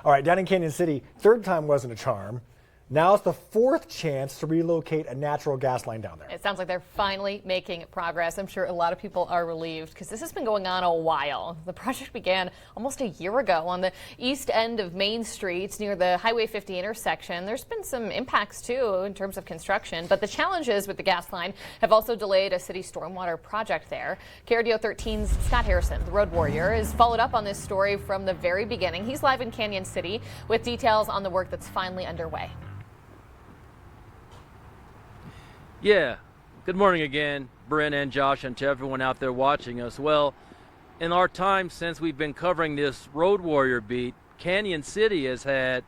All right, down in Cañon City, third time wasn't a charm. Now it's the fourth chance to relocate a natural gas line down there. It sounds like they're finally making progress. I'm sure a lot of people are relieved because this has been going on a while. The project began almost a year ago on the east end of Main Street near the Highway 50 intersection. There's been some impacts too in terms of construction, but the challenges with the gas line have also delayed a city stormwater project there. KRDO 13's Scott Harrison, the road warrior, has followed up on this story from the very beginning. He's live in Cañon City with details on the work that's finally underway. Yeah, good morning again, Bryn and Josh, and to everyone out there watching us. Well, in our time since we've been covering this Road Warrior beat, Cañon City has had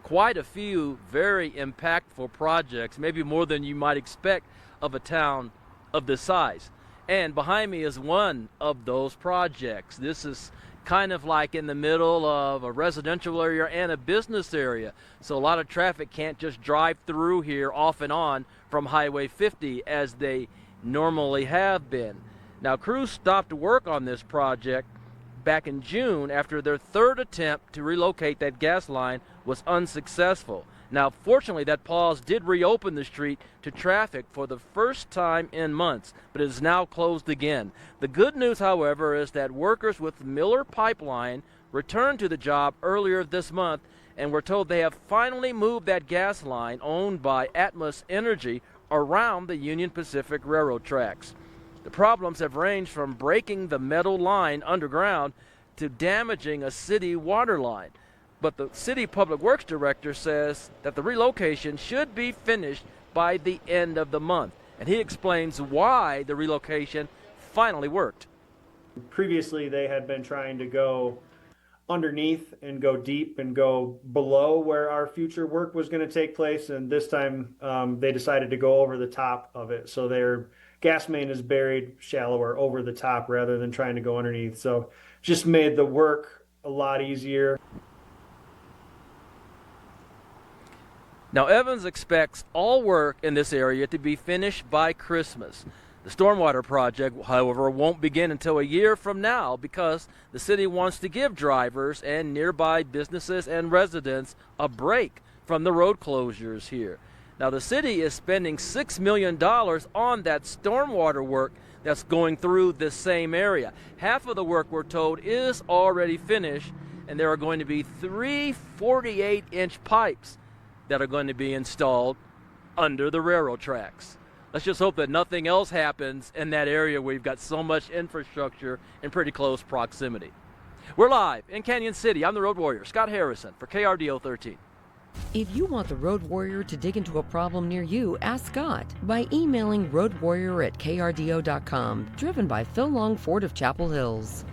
quite a few very impactful projects, maybe more than you might expect of a town of this size. And behind me is one of those projects. This is kind of like in the middle of a residential area and a business area. So a lot of traffic can't just drive through here off and on from Highway 50 as they normally have been. Now, crews stopped work on this project back in June after their third attempt to relocate that gas line was unsuccessful. Now, fortunately, that pause did reopen the street to traffic for the first time in months, but it is now closed again. The good news, however, is that workers with Miller Pipeline returned to the job earlier this month, and we're told they have finally moved that gas line owned by Atmos Energy around the Union Pacific Railroad tracks. The problems have ranged from breaking the metal line underground to damaging a city water line. But the city public works director says that the relocation should be finished by the end of the month. And he explains why the relocation finally worked. Previously, they had been trying to go underneath and go deep and go below where our future work was going to take place. And this time they decided to go over the top of it. So their gas main is buried shallower over the top rather than trying to go underneath. So just made the work a lot easier. Now, Evans expects all work in this area to be finished by Christmas. The stormwater project, however, won't begin until a year from now because the city wants to give drivers and nearby businesses and residents a break from the road closures here. Now, the city is spending $6 million on that stormwater work that's going through this same area. Half of the work, we're told, is already finished, and there are going to be 3 48-inch pipes that are going to be installed under the railroad tracks. Let's just hope that nothing else happens in that area where you've got so much infrastructure in pretty close proximity. We're live in Cañon City. I'm the Road Warrior, Scott Harrison, for KRDO 13. If you want the Road Warrior to dig into a problem near you, ask Scott by emailing roadwarrior@krdo.com. Driven by Phil Long Ford of Chapel Hills.